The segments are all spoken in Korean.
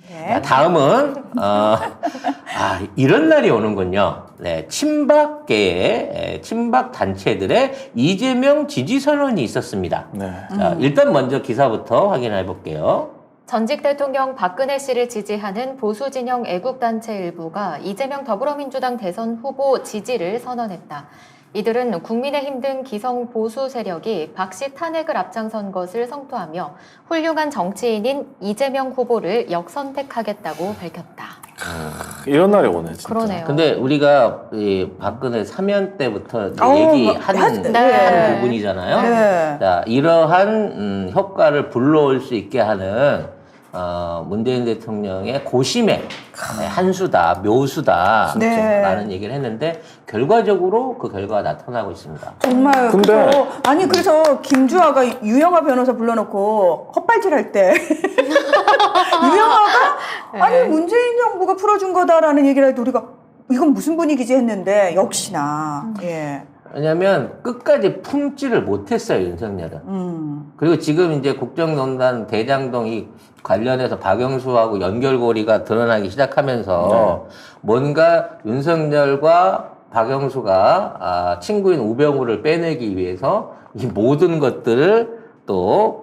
네. 자, 다음은 이런 날이 오는군요. 네, 친박계의 친박 단체들의 이재명 지지 선언이 있었습니다. 네. 자, 일단 먼저 기사부터 확인해 볼게요. 전직 대통령 박근혜 씨를 지지하는 보수 진영 애국단체 일부가 이재명 더불어민주당 대선 후보 지지를 선언했다. 이들은 국민의힘 등 기성 보수 세력이 박 씨 탄핵을 앞장선 것을 성토하며 훌륭한 정치인인 이재명 후보를 역선택하겠다고 밝혔다. 이런 날이 오네, 진짜. 그러네요. 근데 우리가 이 박근혜 사면 때부터 네. 얘기하는 한 부분이잖아요. 네. 자, 이러한 효과를 불러올 수 있게 하는 문재인 대통령의 고심의 한수다, 묘수다 네. 라는 얘기를 했는데 결과적으로 그 결과가 나타나고 있습니다. 정말 근데- 그죠? 아니 그래서 김주아가 유영아 변호사 불러놓고 헛발질할 때 유영아가 아니 문재인 정부가 풀어준 거다라는 얘기를 해도 우리가 이건 무슨 분위기지 했는데 역시나 예. 왜냐하면 끝까지 품지를 못했어요, 윤석열은. 그리고 지금 이제 국정농단 대장동이 관련해서 박영수하고 연결고리가 드러나기 시작하면서 뭔가 윤석열과 박영수가 친구인 우병우를 빼내기 위해서 이 모든 것들을 또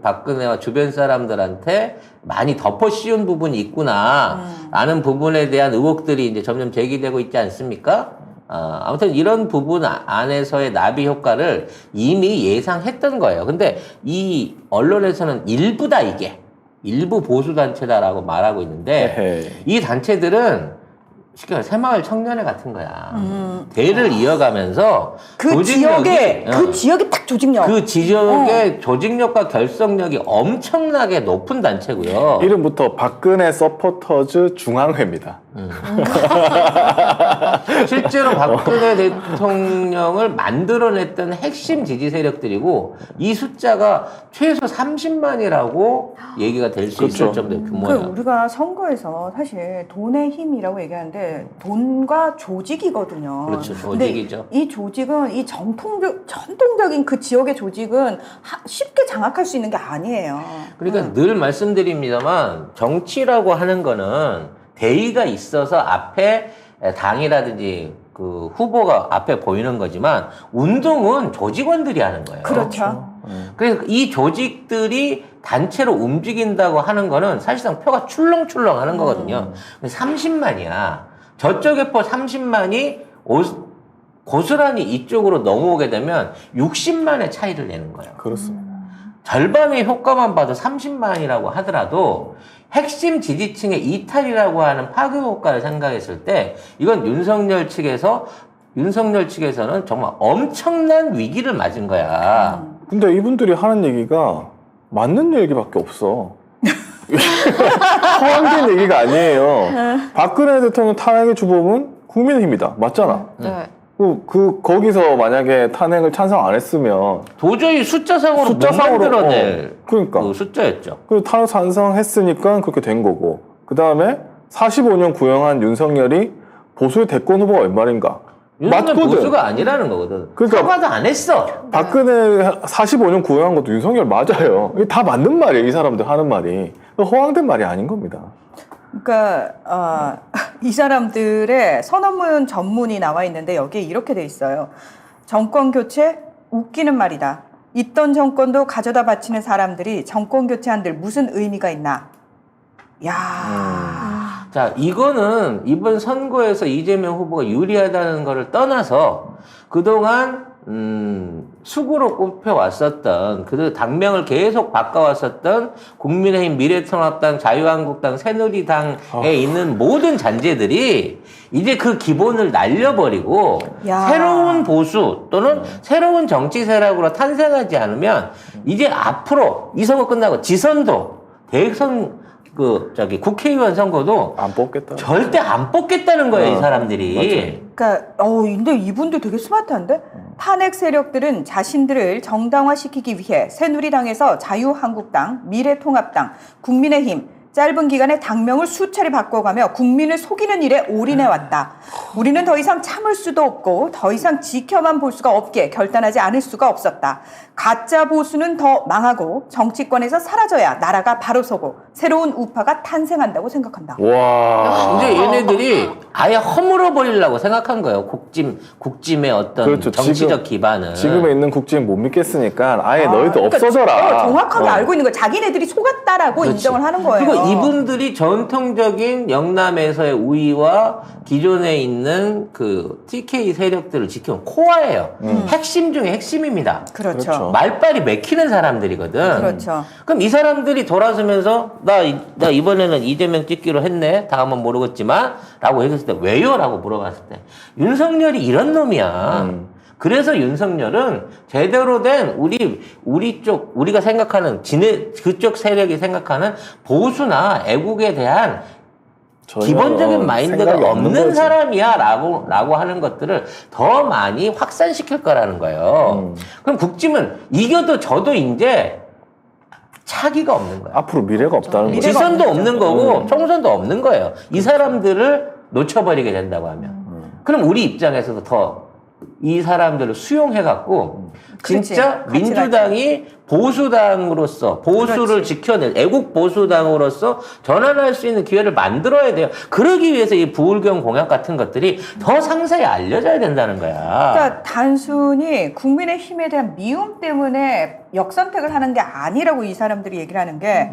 박근혜와 주변 사람들한테 많이 덮어 씌운 부분이 있구나 라는 부분에 대한 의혹들이 이제 점점 제기되고 있지 않습니까? 아무튼 이런 부분 안에서의 나비 효과를 이미 예상했던 거예요. 근데 이 언론에서는 일부다 이게. 일부 보수단체다라고 말하고 있는데 에헤이. 이 단체들은 쉽게 말해 새마을 청년회 같은 거야. 대를 이어가면서 그 조직력이, 지역에 그 지역에 딱 조직력. 그 지역의 조직력과 결속력이 엄청나게 높은 단체고요. 이름부터 박근혜 서포터즈 중앙회입니다. 실제로 박근혜 대통령을 만들어냈던 핵심 지지 세력들이고 이 숫자가 최소 30만이라고 얘기가 될 수 있을 그렇죠. 정도의 그 규모예요. 우리가 선거에서 사실 돈의 힘이라고 얘기하는데 돈과 조직이거든요. 그렇죠. 근데 조직이죠. 이 조직은 이 전통적인 그 지역의 조직은 쉽게 장악할 수 있는 게 아니에요. 그러니까 늘 말씀드립니다만 정치라고 하는 거는 대의가 있어서 앞에 당이라든지 그 후보가 앞에 보이는 거지만 운동은 조직원들이 하는 거예요. 그렇죠. 그래서 이 조직들이 단체로 움직인다고 하는 거는 사실상 표가 출렁출렁 하는 거거든요. 30만이야. 저쪽의 표 30만이 고스란히 이쪽으로 넘어오게 되면 60만의 차이를 내는 거예요. 그렇습니다. 절반의 효과만 봐도 30만이라고 하더라도 핵심 지지층의 이탈이라고 하는 파급 효과를 생각했을 때 이건 윤석열 측에서는 정말 엄청난 위기를 맞은 거야. 근데 이분들이 하는 얘기가 맞는 얘기밖에 없어. 허황된 얘기가 아니에요. 박근혜 대통령 탄핵의 주범은 국민의힘이다. 맞잖아. 네. 거기서 만약에 탄핵을 찬성 안 했으면 도저히 숫자상으로 못 만들어낼 그러니까 그 숫자였죠. 그 탄핵 찬성했으니까 그렇게 된 거고 그 다음에 45년 구형한 윤석열이 보수의 대권 후보가 웬 말인가? 윤석열 맞거든. 보수가 아니라는 거거든. 그러니까 사과도 안 했어. 박근혜 45년 구형한 것도 윤석열 맞아요. 이게 다 맞는 말이에요. 이 사람들 하는 말이. 허황된 말이 아닌 겁니다. 그러니까 이 사람들의 선언문 전문이 나와 있는데 여기에 이렇게 돼 있어요. 정권 교체 웃기는 말이다. 있던 정권도 가져다 바치는 사람들이 정권 교체한들 무슨 의미가 있나? 야. 자, 이거는 이번 선거에서 이재명 후보가 유리하다는 거를 떠나서 그동안 수구로 꼽혀왔었던 그 당명을 계속 바꿔왔었던 국민의힘, 미래통합당, 자유한국당, 새누리당에 있는 모든 잔재들이 이제 그 기본을 날려버리고 야. 새로운 보수 또는 새로운 정치 세력으로 탄생하지 않으면 이제 앞으로 이 선거 끝나고 지선도 대선 국회의원 선거도 안 뽑겠다. 절대 안 뽑겠다는 거예요, 이 사람들이. 그러니까 근데 이분들 되게 스마트한데? 탄핵 세력들은 자신들을 정당화시키기 위해 새누리당에서 자유한국당, 미래통합당, 국민의힘 짧은 기간에 당명을 수차례 바꿔가며 국민을 속이는 일에 올인해왔다. 우리는 더 이상 참을 수도 없고 더 이상 지켜만 볼 수가 없게 결단하지 않을 수가 없었다. 가짜 보수는 더 망하고 정치권에서 사라져야 나라가 바로 서고 새로운 우파가 탄생한다고 생각한다. 와. 이제 얘네들이 아예 허물어 버리려고 생각한 거예요. 국짐의 어떤 그렇죠. 정치적 기반은. 지금에 있는 국짐 못 믿겠으니까 아예 아, 너희도 그러니까 없어져라. 정확하게 알고 있는 거예요. 자기네들이 속았다라고 그렇지. 인정을 하는 거예요. 그리고 이분들이 전통적인 영남에서의 우위와 기존에 있는 그 TK 세력들을 지키는 코어예요. 핵심 중에 핵심입니다. 그렇죠. 그렇죠. 말빨이 맥히는 사람들이거든. 그렇죠. 그럼 이 사람들이 돌아서면서 나 이번에는 이재명 찍기로 했네. 다음은 모르겠지만 라고 얘기했을 때 왜요? 라고 물어봤을 때 윤석열이 이런 놈이야. 그래서 윤석열은 제대로 된 우리가 생각하는 그쪽 세력이 생각하는 보수나 애국에 대한 전혀 기본적인 마인드가 생각이 없는 거지. 사람이야 라고 하는 것들을 더 많이 확산시킬 거라는 거예요. 그럼 국짐은 이겨도 져도 이제 차기가 없는 거예요. 앞으로 미래가 없다는 거죠. 미래가 지선도 없는 없는 거고 총선도 없는 거예요. 이 사람들을 놓쳐버리게 된다고 하면. 그럼 우리 입장에서도 더 이 사람들을 수용해갖고 진짜 그렇지. 민주당이 보수당으로서 보수를 그렇지. 지켜낼 애국 보수당으로서 전환할 수 있는 기회를 만들어야 돼요. 그러기 위해서 이 부울경 공약 같은 것들이 더 상세히 알려져야 된다는 거야. 그러니까 단순히 국민의힘에 대한 미움 때문에 역선택을 하는 게 아니라고 이 사람들이 얘기를 하는 게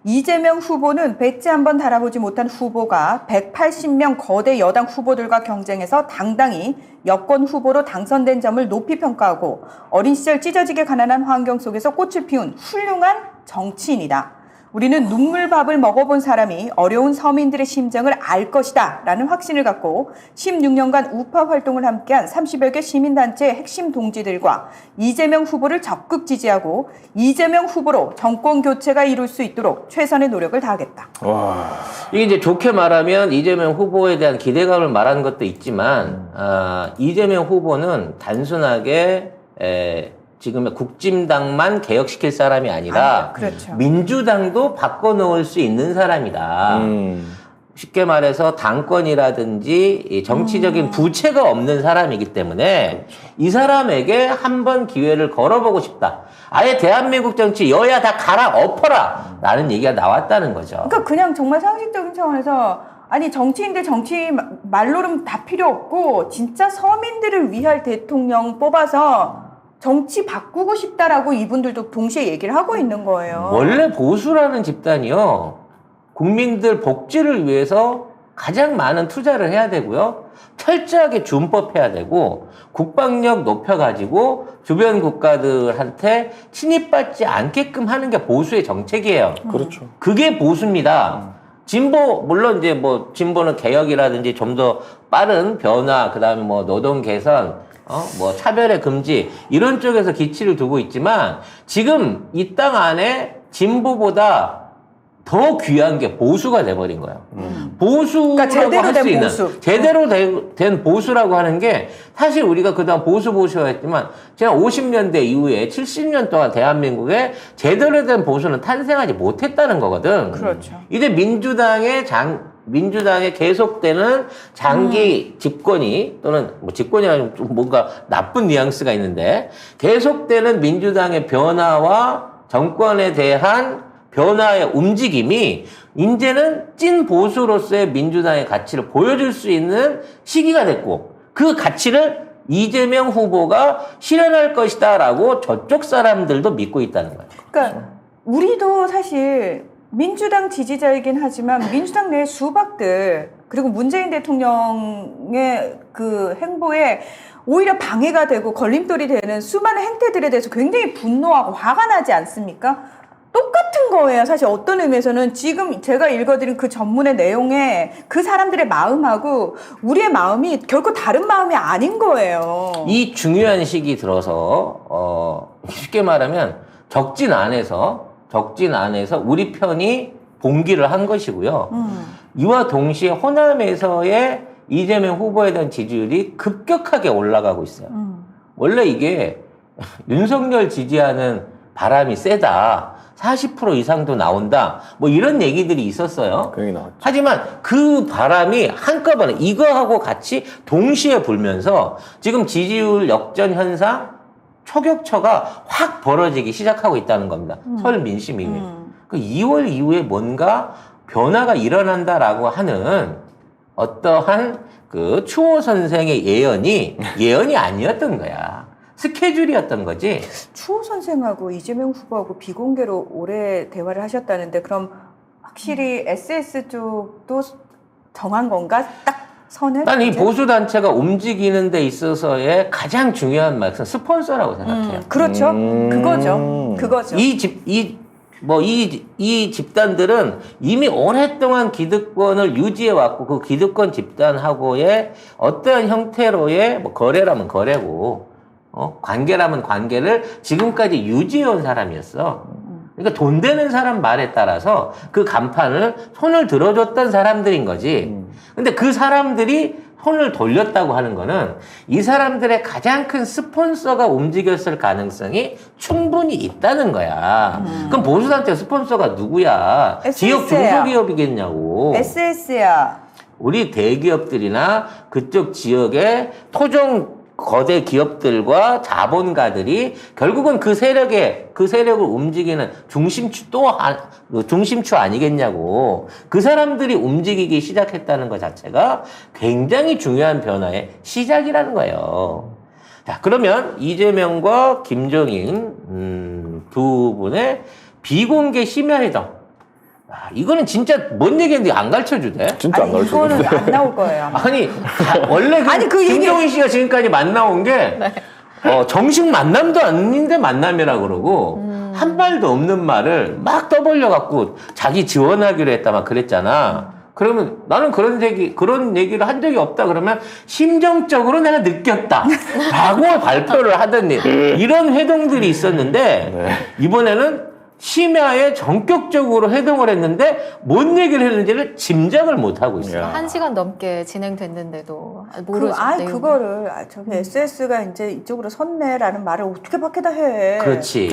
이재명 후보는 배지 한번 달아보지 못한 후보가 180명 거대 여당 후보들과 경쟁해서 당당히 여권 후보로 당선된 점을 높이 평가하고 어린 시절 찢어지게 가난한 환경 속에서 꽃을 피운 훌륭한 정치인이다. 우리는 눈물밥을 먹어본 사람이 어려운 서민들의 심정을 알 것이다 라는 확신을 갖고 16년간 우파 활동을 함께한 30여 개 시민단체의 핵심 동지들과 이재명 후보를 적극 지지하고 이재명 후보로 정권 교체가 이룰 수 있도록 최선의 노력을 다하겠다. 와. 이게 이제 좋게 말하면 이재명 후보에 대한 기대감을 말하는 것도 있지만 이재명 후보는 단순하게 지금의 국짐당만 개혁시킬 사람이 아니라 그렇죠. 민주당도 바꿔놓을 수 있는 사람이다. 쉽게 말해서 당권이라든지 이 정치적인 부채가 없는 사람이기 때문에 이 사람에게 한번 기회를 걸어보고 싶다. 아예 대한민국 정치 여야 다 갈아엎어라 라는 얘기가 나왔다는 거죠. 그러니까 그냥 정말 상식적인 차원에서 아니 정치인들 정치 말로는 다 필요 없고 진짜 서민들을 위할 대통령 뽑아서 정치 바꾸고 싶다라고 이분들도 동시에 얘기를 하고 있는 거예요. 원래 보수라는 집단이요. 국민들 복지를 위해서 가장 많은 투자를 해야 되고요. 철저하게 준법해야 되고 국방력 높여가지고 주변 국가들한테 침입받지 않게끔 하는 게 보수의 정책이에요. 그렇죠. 그게 보수입니다. 진보, 물론 이제 뭐 진보는 개혁이라든지 좀 더 빠른 변화, 그 다음에 뭐 노동 개선, 뭐 차별의 금지 이런 쪽에서 기치를 두고 있지만 지금 이 땅 안에 진보보다 더 귀한 게 보수가 돼버린 거예요. 보수라고 그러니까 제대로 할 된 수 있는 보수. 제대로 된 보수라고 하는 게 사실 우리가 그다음 보수라 했지만 지난 50년대 이후에 70년 동안 대한민국에 제대로 된 보수는 탄생하지 못했다는 거거든. 그렇죠. 이제 민주당의 계속되는 장기 집권이 또는 뭐 집권이라는 좀 뭔가 나쁜 뉘앙스가 있는데 계속되는 민주당의 변화와 정권에 대한 변화의 움직임이 이제는 찐 보수로서의 민주당의 가치를 보여줄 수 있는 시기가 됐고 그 가치를 이재명 후보가 실현할 것이다라고 저쪽 사람들도 믿고 있다는 거예요. 그러니까 우리도 사실 민주당 지지자이긴 하지만 민주당 내 수박들 그리고 문재인 대통령의 그 행보에 오히려 방해가 되고 걸림돌이 되는 수많은 행태들에 대해서 굉장히 분노하고 화가 나지 않습니까? 똑같은 거예요. 사실 어떤 의미에서는 지금 제가 읽어드린 그 전문의 내용에 그 사람들의 마음하고 우리의 마음이 결코 다른 마음이 아닌 거예요. 이 중요한 시기 들어서 쉽게 말하면 적진 안에서 우리 편이 봉기를 한 것이고요. 이와 동시에 호남에서의 이재명 후보에 대한 지지율이 급격하게 올라가고 있어요. 원래 이게 윤석열 지지하는 바람이 세다. 40% 이상도 나온다. 뭐 이런 얘기들이 있었어요. 그 얘기 나왔죠. 하지만 그 바람이 한꺼번에 이거하고 같이 동시에 불면서 지금 지지율 역전 현상 초격처가 확 벌어지기 시작하고 있다는 겁니다. 설 민심 이후에. 그 2월 이후에 뭔가 변화가 일어난다라고 하는 어떠한 그 추호 선생의 예언이 아니었던 거야. 스케줄이었던 거지. 추호 선생하고 이재명 후보하고 비공개로 오래 대화를 하셨다는데 그럼 확실히 SS 쪽도 정한 건가? 딱 선을? 난 이 보수단체가 움직이는 데 있어서의 가장 중요한 말은 스폰서라고 생각해요. 그렇죠. 그거죠. 이 집단들은 이미 오랫동안 기득권을 유지해왔고 그 기득권 집단하고의 어떠한 형태로의 뭐 거래라면 거래고, 관계라면 관계를 지금까지 유지해온 사람이었어. 그러니까 돈 되는 사람 말에 따라서 그 간판을 손을 들어줬던 사람들인 거지. 근데 그 사람들이 손을 돌렸다고 하는 거는 이 사람들의 가장 큰 스폰서가 움직였을 가능성이 충분히 있다는 거야. 그럼 보수단체 스폰서가 누구야? 지역 SS야. 중소기업이겠냐고. SS야. 우리 대기업들이나 그쪽 지역의 토종 거대 기업들과 자본가들이 결국은 그 세력을 움직이는 중심추 아니겠냐고. 그 사람들이 움직이기 시작했다는 것 자체가 굉장히 중요한 변화의 시작이라는 거예요. 자, 그러면 이재명과 김종인 두 분의 비공개 심야회담. 이거는 진짜 뭔 얘기인데 안 가르쳐주대? 진짜 안 가르쳐주는데. 이거는 안 나올 거예요. 아마. 아니, 원래 김종인 씨가 지금까지 만나온 게, 정식 만남도 아닌데 만남이라 그러고, 한 말도 없는 말을 막 떠벌려갖고, 자기 지원하기로 했다 막 그랬잖아. 그러면 나는 그런 얘기를 한 적이 없다 그러면, 심정적으로 내가 느꼈다. 라고 발표를 하더니, 이런 회동들이 있었는데, 이번에는 심야에 전격적으로 회동을 했는데 뭔 얘기를 했는지를 짐작을 못 하고 있어요. 야. 1시간 넘게 진행됐는데도 모르죠. 내용을. 그거를 저기 SS가 이제 이쪽으로 섰네라는 말을 어떻게 밖에다 해? 그렇지.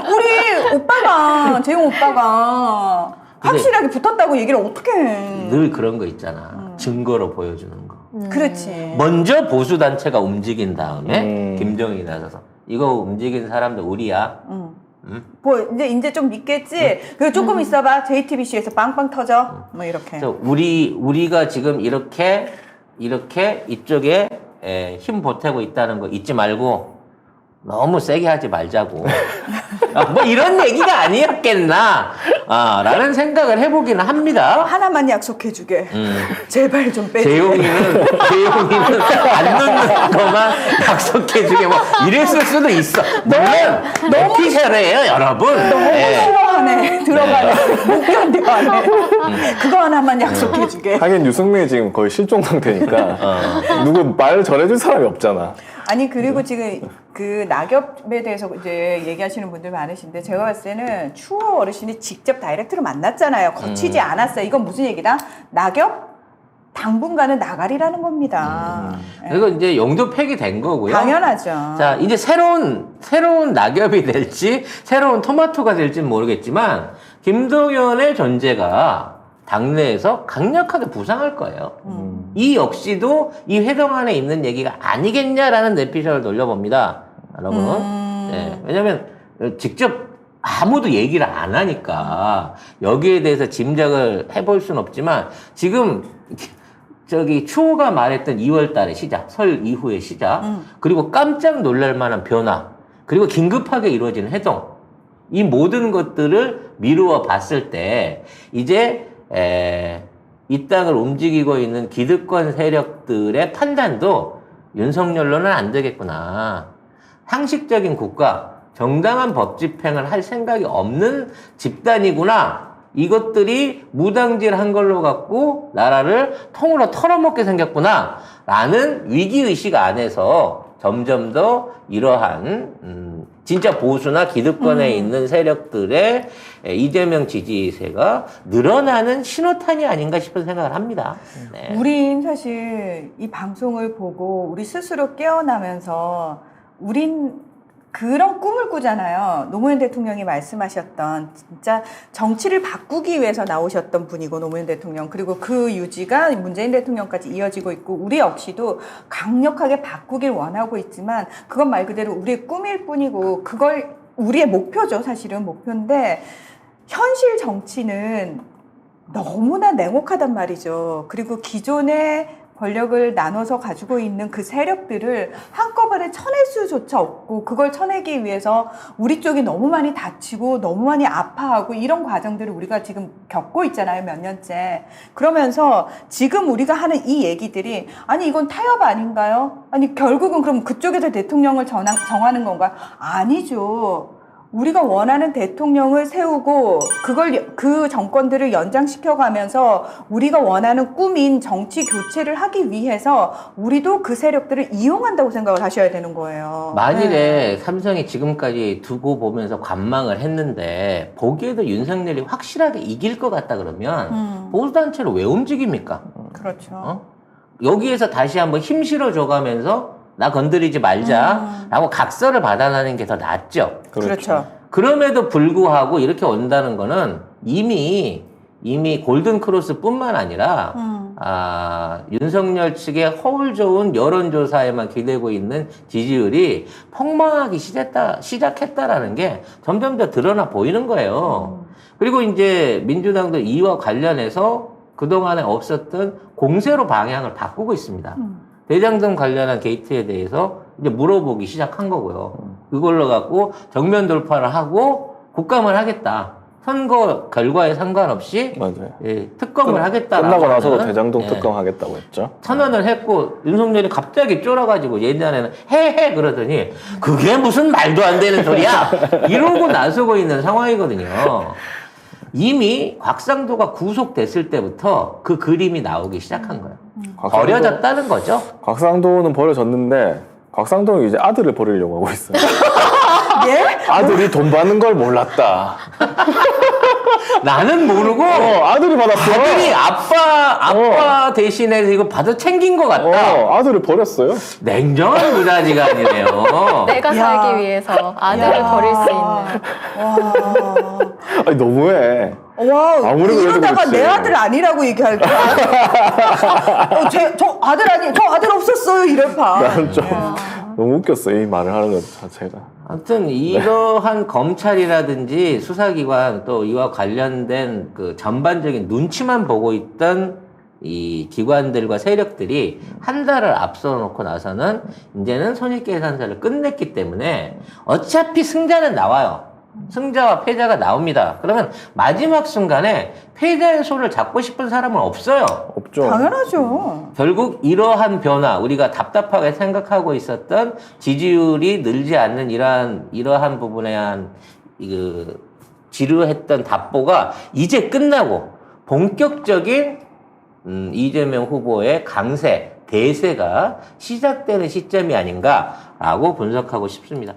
우리 오빠가 재용 오빠가 확실하게 붙었다고 얘기를 어떻게 해? 늘 그런 거 있잖아. 증거로 보여주는 거. 그렇지. 먼저 보수단체가 움직인 다음에 김정일이 나서서 이거 움직인 사람들 우리야. 뭐 이제 좀 믿겠지. 그리고 조금 있어봐. JTBC에서 빵빵 터져. 뭐 이렇게. 그래서 우리가 지금 이렇게 이쪽에 힘 보태고 있다는 거 잊지 말고 너무 세게 하지 말자고. 뭐 이런 얘기가 아니었겠나. 라는 생각을 해보기는 합니다. 하나만 약속해주게. 제발 좀 빼줘. 재용이는 안 넣는 것만 약속해주게 뭐 이랬을 수도 있어. 물론 오피셜이에요, 여러분. 들어가네. 못 견뎌하네. 그거 하나만 약속해주게. 하긴 유승민이 지금 거의 실종 상태니까 누구 말 전해줄 사람이 없잖아. 아니 그리고 지금 그 낙엽에 대해서 이제 얘기하시는 분들 많으신데 제가 봤을 때는 추호 어르신이 직접 다이렉트로 만났잖아요. 거치지 않았어요. 이건 무슨 얘기다? 낙엽 당분간은 나가리라는 겁니다. 그리고 이제 용도 폐기된 거고요. 당연하죠. 자, 이제 새로운 낙엽이 될지 새로운 토마토가 될지는 모르겠지만 김동연의 존재가 당내에서 강력하게 부상할 거예요. 이 역시도 이 회동 안에 있는 얘기가 아니겠냐라는 내피셜을 돌려봅니다. 여러분. 네, 왜냐면 직접 아무도 얘기를 안 하니까 여기에 대해서 짐작을 해볼 수는 없지만 지금 저기 추호가 말했던 2월 달의 시작, 설 이후의 시작, 그리고 깜짝 놀랄 만한 변화, 그리고 긴급하게 이루어지는 회동, 이 모든 것들을 미루어 봤을 때 이제 이 땅을 움직이고 있는 기득권 세력들의 판단도 윤석열로는 안 되겠구나. 상식적인 국가, 정당한 법 집행을 할 생각이 없는 집단이구나. 이것들이 무당질한 걸로 갖고 나라를 통으로 털어먹게 생겼구나. 라는 위기의식 안에서 점점 더 이러한 진짜 보수나 기득권에 있는 세력들의 이재명 지지세가 늘어나는 신호탄이 아닌가 싶은 생각을 합니다. 네. 우린 사실 이 방송을 보고 우리 스스로 깨어나면서 우린 그런 꿈을 꾸잖아요. 노무현 대통령이 말씀하셨던 진짜 정치를 바꾸기 위해서 나오셨던 분이고 노무현 대통령 그리고 그 유지가 문재인 대통령까지 이어지고 있고 우리 역시도 강력하게 바꾸길 원하고 있지만 그건 말 그대로 우리의 꿈일 뿐이고 그걸 우리의 목표죠. 사실은 목표인데 현실 정치는 너무나 냉혹하단 말이죠. 그리고 기존의 권력을 나눠서 가지고 있는 그 세력들을 한꺼번에 쳐낼 수조차 없고 그걸 쳐내기 위해서 우리 쪽이 너무 많이 다치고 너무 많이 아파하고 이런 과정들을 우리가 지금 겪고 있잖아요. 몇 년째. 그러면서 지금 우리가 하는 이 얘기들이 아니 이건 타협 아닌가요? 아니 결국은 그럼 그쪽에서 대통령을 정하는 건가요? 아니죠. 우리가 원하는 대통령을 세우고 그 정권들을 연장시켜 가면서 우리가 원하는 꿈인 정치 교체를 하기 위해서 우리도 그 세력들을 이용한다고 생각을 하셔야 되는 거예요. 만일에 삼성이 지금까지 두고 보면서 관망을 했는데 보기에도 윤석열이 확실하게 이길 것 같다 그러면 보수단체를 왜 움직입니까? 그렇죠. 여기에서 다시 한번 힘 실어줘가면서 나 건드리지 말자라고 각서를 받아나는 게 더 낫죠. 그렇죠. 그럼에도 불구하고 이렇게 온다는 거는 이미 골든 크로스뿐만 아니라 윤석열 측의 허울 좋은 여론조사에만 기대고 있는 지지율이 폭망하기 시작했다라는 게 점점 더 드러나 보이는 거예요. 그리고 이제 민주당도 이와 관련해서 그동안에 없었던 공세로 방향을 바꾸고 있습니다. 대장동 관련한 게이트에 대해서 이제 물어보기 시작한 거고요. 그걸로 갖고 정면 돌파를 하고 국감을 하겠다. 선거 결과에 상관없이 맞아요. 예, 특검을 하겠다라고 끝나고 나서도 하는, 대장동 예, 특검 하겠다고 했죠. 선언을 했고 윤석열이 갑자기 쫄아가지고 예전에는 해해 그러더니 그게 무슨 말도 안 되는 소리야 이러고 나서고 있는 상황이거든요. 이미 곽상도가 구속됐을 때부터 그 그림이 나오기 시작한 거예요. 버려졌다는 거죠. 곽상도는 버려졌는데 곽상도는 이제 아들을 버리려고 하고 있어요. 예? 아들이 돈 받는 걸 몰랐다. 나는 모르고 아들이 받았어. 아들이 아빠 대신에 이거 받아 챙긴 것 같다. 아들을 버렸어요. 냉정한 부자지간이네요. 내가 야. 살기 위해서 아들을 야. 버릴 수 있는. 와. 아니 너무해. 와, 아무리 그래도 이러다가 그렇지. 내 아들 아니라고 얘기할 거야. 저 아들 아니, 저 아들 없었어요. 이럴 파. 나는 좀 너무 웃겼어 이 말을 하는 것 자체가. 아무튼 이러한 검찰이라든지 수사기관 또 이와 관련된 그 전반적인 눈치만 보고 있던 이 기관들과 세력들이 한 달을 앞서 놓고 나서는 이제는 손익계산서를 끝냈기 때문에 어차피 승자는 나와요. 승자와 패자가 나옵니다. 그러면 마지막 순간에 패자의 손을 잡고 싶은 사람은 없어요. 없죠. 당연하죠. 결국 이러한 변화, 우리가 답답하게 생각하고 있었던 지지율이 늘지 않는 이러한 부분에 한 지루했던 답보가 이제 끝나고 본격적인 이재명 후보의 강세, 대세가 시작되는 시점이 아닌가라고 분석하고 싶습니다.